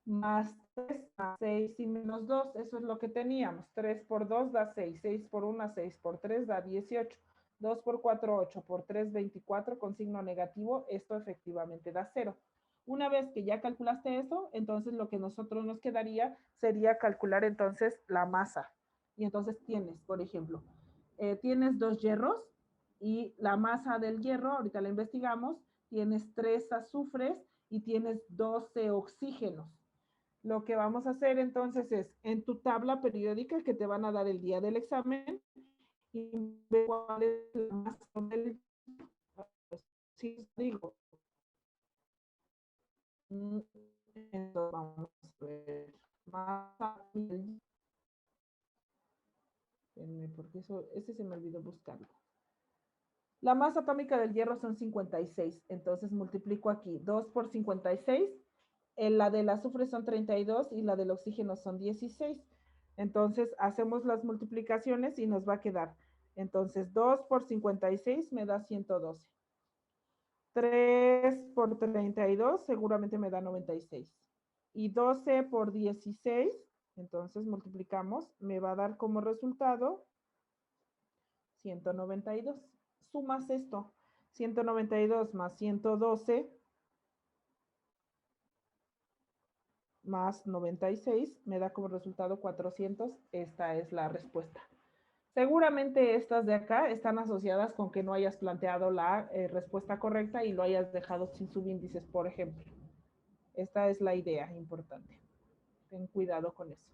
más 3 más 6 y menos 2, eso es lo que teníamos. 3 por 2 da 6, 6 por 1, 6 por 3 da 18, 2 por 4, 8, por 3, 24 con signo negativo, esto efectivamente da 0. Una vez que ya calculaste eso, entonces lo que nosotros nos quedaría sería calcular entonces la masa. Y entonces tienes, por ejemplo, tienes 2 hierros y la masa del hierro, ahorita la investigamos, tienes 3 azufres y tienes 12 oxígenos. Lo que vamos a hacer entonces es, en tu tabla periódica que te van a dar el día del examen, y ver cuál es la masa del, si digo, entonces vamos a ver, masa del, porque eso, ese se me olvidó buscarlo. La masa atómica del hierro son 56, entonces multiplico aquí 2 por 56, la del azufre son 32 y la del oxígeno son 16. Entonces hacemos las multiplicaciones y nos va a quedar. Entonces 2 por 56 me da 112. 3 por 32 seguramente me da 96. Y 12 por 16, entonces multiplicamos, me va a dar como resultado 192. Sumas esto, 192 más 112 más 96 me da como resultado 400. Esta es la respuesta. Seguramente estas de acá están asociadas con que no hayas planteado la respuesta correcta y lo hayas dejado sin subíndices, por ejemplo. Esta es la idea importante. Ten cuidado con eso.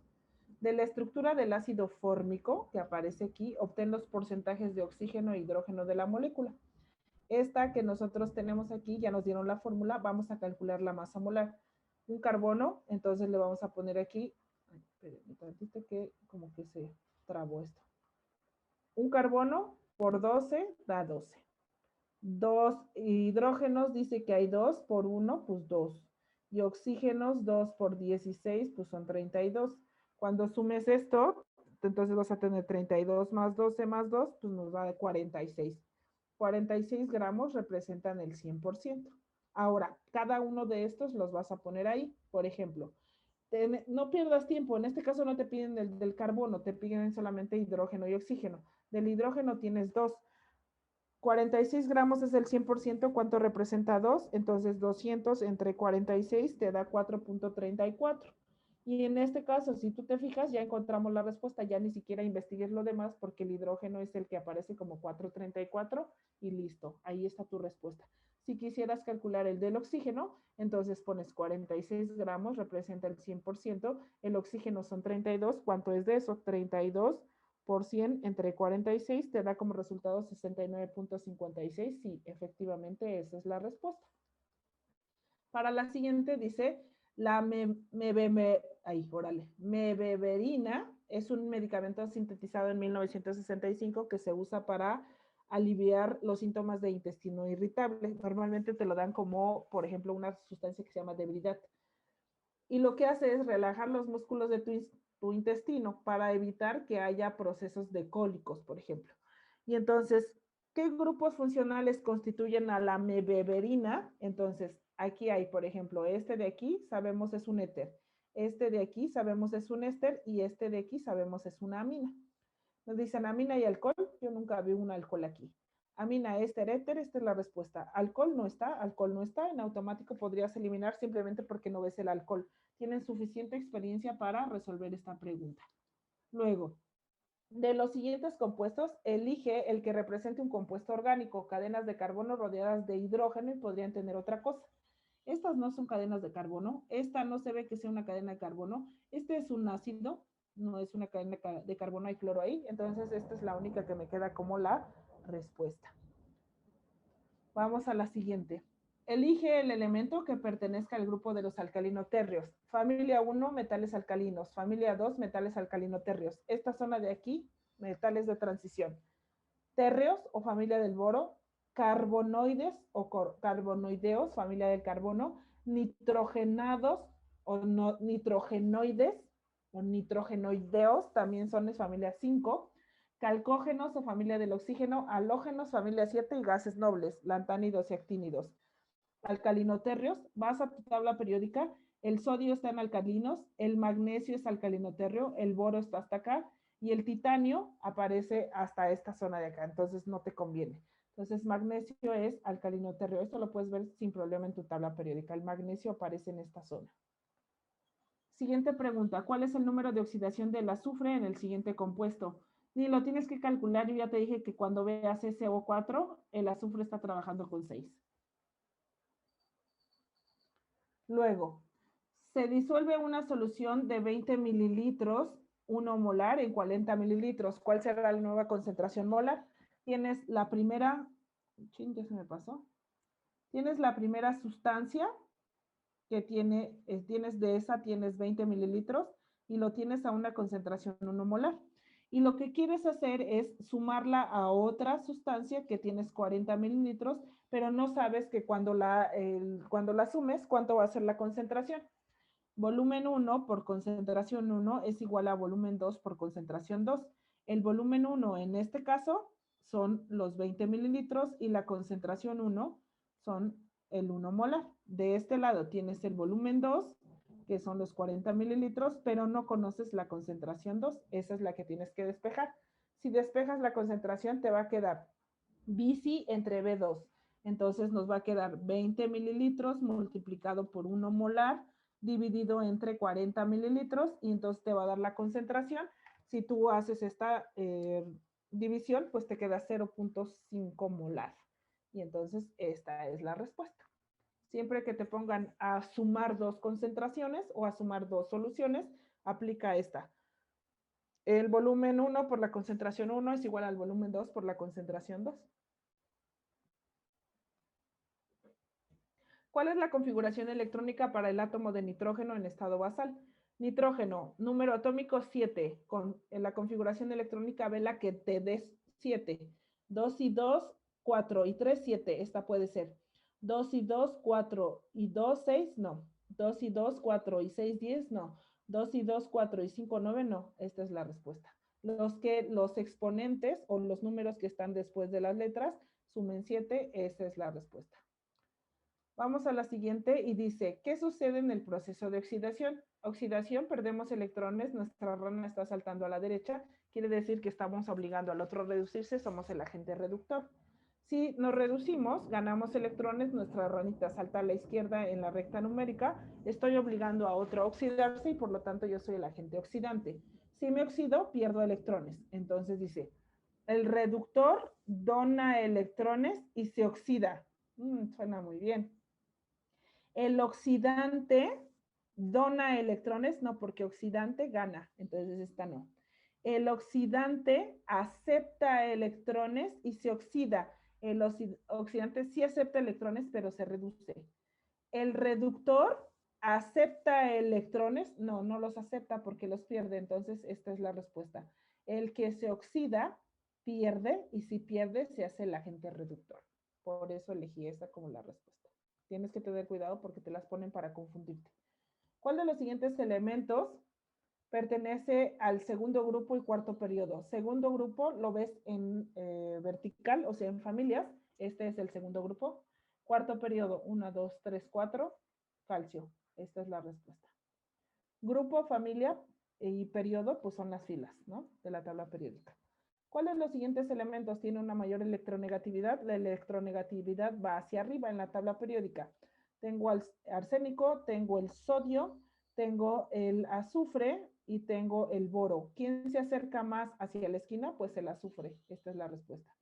De la estructura del ácido fórmico que aparece aquí, obtén los porcentajes de oxígeno e hidrógeno de la molécula. Esta que nosotros tenemos aquí, ya nos dieron la fórmula, vamos a calcular la masa molar. Un carbono, entonces le vamos a poner aquí, espérenme tantito que como que se trabó esto. Un carbono por 12 da 12. Dos hidrógenos dice que hay 2 por 1, pues 2. Y oxígenos 2 por 16, pues son 32. Cuando sumes esto, entonces vas a tener 32 más 12 más 2, pues nos da 46. 46 gramos representan el 100%. Ahora, cada uno de estos los vas a poner ahí. Por ejemplo, no pierdas tiempo. En este caso no te piden del carbono, te piden solamente hidrógeno y oxígeno. Del hidrógeno tienes 2. 46 gramos es el 100%, ¿cuánto representa 2? Entonces 200 entre 46 te da 4.34. Y en este caso, si tú te fijas, ya encontramos la respuesta, ya ni siquiera investigues lo demás porque el hidrógeno es el que aparece como 4.34 y listo, ahí está tu respuesta. Si quisieras calcular el del oxígeno, entonces pones 46 gramos, representa el 100%, el oxígeno son 32, ¿cuánto es de eso? 32 por 100 entre 46 te da como resultado 69.56. Sí, efectivamente esa es la respuesta. Para la siguiente dice, la mebeberina es un medicamento sintetizado en 1965 que se usa para aliviar los síntomas de intestino irritable. Normalmente te lo dan como, por ejemplo, una sustancia que se llama debilidad. Y lo que hace es relajar los músculos de tu intestino para evitar que haya procesos de cólicos, por ejemplo. Y entonces, ¿qué grupos funcionales constituyen a la mebeberina? Entonces, aquí hay, por ejemplo, este de aquí sabemos es un éter, este de aquí sabemos es un éster y este de aquí sabemos es una amina. Nos dicen amina y alcohol, yo nunca vi un alcohol aquí. Amina, éster, éter, esta es la respuesta. Alcohol no está, en automático podrías eliminar simplemente porque no ves el alcohol. Tienen suficiente experiencia para resolver esta pregunta. Luego, de los siguientes compuestos, elige el que represente un compuesto orgánico, cadenas de carbono rodeadas de hidrógeno y podrían tener otra cosa. Estas no son cadenas de carbono, esta no se ve que sea una cadena de carbono, este es un ácido, no es una cadena de carbono, hay cloro ahí, entonces esta es la única que me queda como la respuesta. Vamos a la siguiente. Elige el elemento que pertenezca al grupo de los alcalinotérreos. Familia 1, metales alcalinos. Familia 2, metales alcalinotérreos. Esta zona de aquí, metales de transición. Térreos o familia del boro. Carbonoides o carbonoideos, familia del carbono. Nitrogenados o no, nitrogenoides o nitrogenoideos, también son de familia 5. Calcógenos o familia del oxígeno, halógenos, familia 7 y gases nobles, lantánidos y actínidos. Alcalinotérreos, vas a tu tabla periódica el sodio está en alcalinos, el magnesio es alcalino térreo, el boro está hasta acá y el titanio aparece hasta esta zona de acá, entonces no te conviene. Entonces magnesio es alcalino térreo, esto lo puedes ver sin problema en tu tabla periódica, el magnesio aparece en esta zona. Siguiente pregunta, ¿cuál es el número de oxidación del azufre en el siguiente compuesto? Ni lo tienes que calcular, yo ya te dije que cuando veas SO4, el azufre está trabajando con 6. Luego, se disuelve una solución de 20 mililitros, 1 molar en 40 mililitros. ¿Cuál será la nueva concentración molar? Tienes la primera, ya se me pasó. Tienes la primera sustancia que tienes de esa, tienes 20 mililitros y lo tienes a una concentración 1 molar. Y lo que quieres hacer es sumarla a otra sustancia que tienes 40 mililitros, pero no sabes que cuando la sumes, ¿cuánto va a ser la concentración? Volumen 1 por concentración 1 es igual a volumen 2 por concentración 2. El volumen 1 en este caso son los 20 mililitros y la concentración 1 son el 1 molar. De este lado tienes el volumen 2, que son los 40 mililitros, pero no conoces la concentración 2. Esa es la que tienes que despejar. Si despejas la concentración, te va a quedar bici entre B2. Entonces nos va a quedar 20 mililitros multiplicado por 1 molar dividido entre 40 mililitros y entonces te va a dar la concentración. Si tú haces esta división, pues te queda 0.5 molar. Y entonces esta es la respuesta. Siempre que te pongan a sumar dos concentraciones o a sumar dos soluciones, aplica esta. El volumen 1 por la concentración 1 es igual al volumen 2 por la concentración 2. ¿Cuál es la configuración electrónica para el átomo de nitrógeno en estado basal? Nitrógeno, número atómico 7. En la configuración electrónica vela que te des 7. 2 y 2, 4 y 3, 7. Esta puede ser. 2 y 2, 4 y 2, 6, no. 2 y 2, 4 y 6, 10, no. 2 y 2, 4 y 5, 9, no. Esta es la respuesta. Los exponentes o los números que están después de las letras sumen 7, esa es la respuesta. Vamos a la siguiente y dice, ¿qué sucede en el proceso de oxidación? Oxidación, perdemos electrones, nuestra rana está saltando a la derecha, quiere decir que estamos obligando al otro a reducirse, somos el agente reductor. Si nos reducimos, ganamos electrones, nuestra ranita salta a la izquierda en la recta numérica, estoy obligando a otro a oxidarse y por lo tanto yo soy el agente oxidante. Si me oxido, pierdo electrones. Entonces dice, el reductor dona electrones y se oxida. Suena muy bien. El oxidante dona electrones, no, porque oxidante gana, entonces esta no. El oxidante acepta electrones y se oxida. El oxidante sí acepta electrones, pero se reduce. El reductor acepta electrones, no, no los acepta porque los pierde, entonces esta es la respuesta. El que se oxida pierde y si pierde se hace el agente reductor. Por eso elegí esa como la respuesta. Tienes que tener cuidado porque te las ponen para confundirte. ¿Cuál de los siguientes elementos pertenece al segundo grupo y cuarto periodo? Segundo grupo lo ves en vertical, o sea, en familias. Este es el segundo grupo. Cuarto periodo, 1, 2, 3, 4, calcio. Esta es la respuesta. Grupo, familia y periodo, pues son las filas, ¿no? De la tabla periódica. ¿Cuáles de los siguientes elementos tienen una mayor electronegatividad? La electronegatividad va hacia arriba en la tabla periódica. Tengo el arsénico, tengo el sodio, tengo el azufre y tengo el boro. ¿Quién se acerca más hacia la esquina? Pues el azufre. Esta es la respuesta.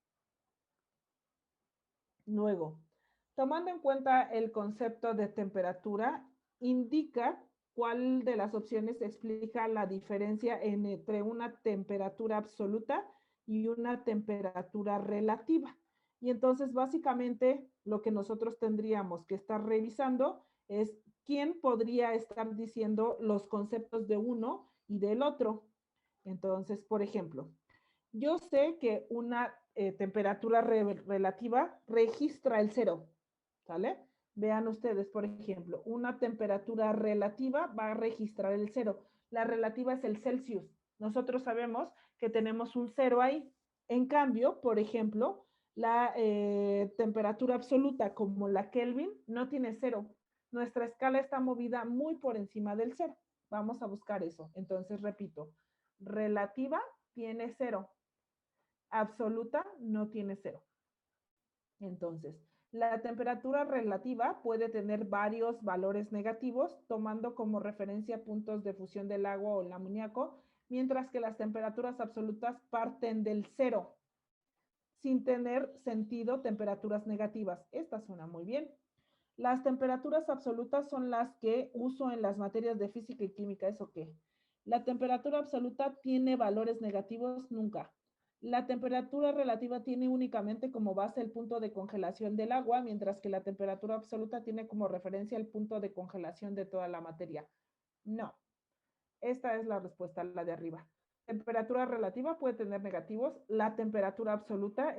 Luego, tomando en cuenta el concepto de temperatura, indica cuál de las opciones explica la diferencia entre una temperatura absoluta y una temperatura relativa. Y entonces, básicamente, lo que nosotros tendríamos que estar revisando es quién podría estar diciendo los conceptos de uno y del otro. Entonces, por ejemplo, yo sé que una temperatura relativa registra el cero, ¿sale? Vean ustedes, por ejemplo, una temperatura relativa va a registrar el cero. La relativa es el Celsius. Nosotros sabemos que tenemos un cero ahí. En cambio, por ejemplo, la temperatura absoluta como la Kelvin no tiene cero. nuestra escala está movida muy por encima del 0. Vamos a buscar eso. Entonces, repito, relativa tiene 0, absoluta no tiene 0. Entonces, la temperatura relativa puede tener varios valores negativos, tomando como referencia puntos de fusión del agua o el amoníaco, mientras que las temperaturas absolutas parten del 0, sin tener sentido temperaturas negativas. Esta suena muy bien. Las temperaturas absolutas son las que uso en las materias de física y química. ¿Eso qué? La temperatura absoluta tiene valores negativos nunca. La temperatura relativa tiene únicamente como base el punto de congelación del agua, mientras que la temperatura absoluta tiene como referencia el punto de congelación de toda la materia. No. Esta es la respuesta, la de arriba. Temperatura relativa puede tener negativos. La temperatura absoluta,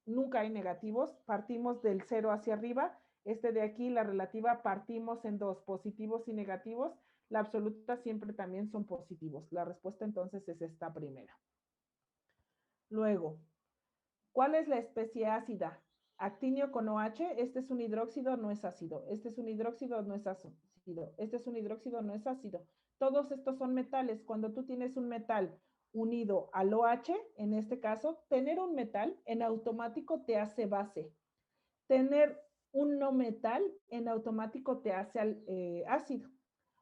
nunca hay negativos. Partimos del 0 hacia arriba. Este de aquí, la relativa, partimos en 2, positivos y negativos. La absoluta siempre también son positivos. La respuesta entonces es esta primera. Luego, ¿cuál es la especie ácida? Actinio con OH, este es un hidróxido, no es ácido. Este es un hidróxido, no es ácido. Este es un hidróxido, no es ácido. Todos estos son metales. Cuando tú tienes un metal unido al OH, en este caso, tener un metal en automático te hace base. Tener un no metal en automático te hace ácido.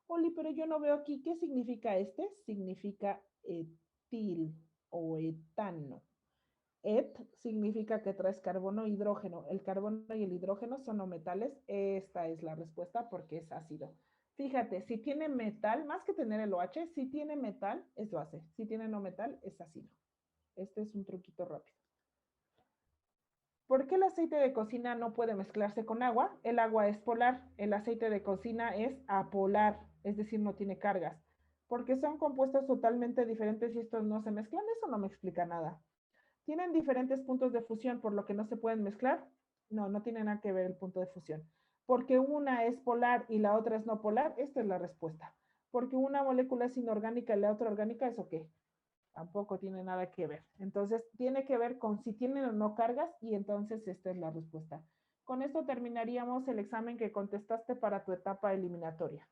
Oli, pero yo no veo aquí, ¿qué significa este? Significa etil o etano. Et significa que traes carbono e hidrógeno. El carbono y el hidrógeno son no metales. Esta es la respuesta porque es ácido. Fíjate, si tiene metal, más que tener el OH, si tiene metal, es base. Si tiene no metal, es ácido. Este es un truquito rápido. ¿Por qué el aceite de cocina no puede mezclarse con agua? El agua es polar. El aceite de cocina es apolar, es decir, no tiene cargas. Porque son compuestos totalmente diferentes y estos no se mezclan. Eso no me explica nada. ¿Tienen diferentes puntos de fusión por lo que no se pueden mezclar? No, no tiene nada que ver el punto de fusión. Porque una es polar y la otra es no polar, esta es la respuesta. Porque una molécula es inorgánica y la otra orgánica, ¿eso qué? Tampoco tiene nada que ver. Entonces, tiene que ver con si tienen o no cargas y entonces esta es la respuesta. Con esto terminaríamos el examen que contestaste para tu etapa eliminatoria.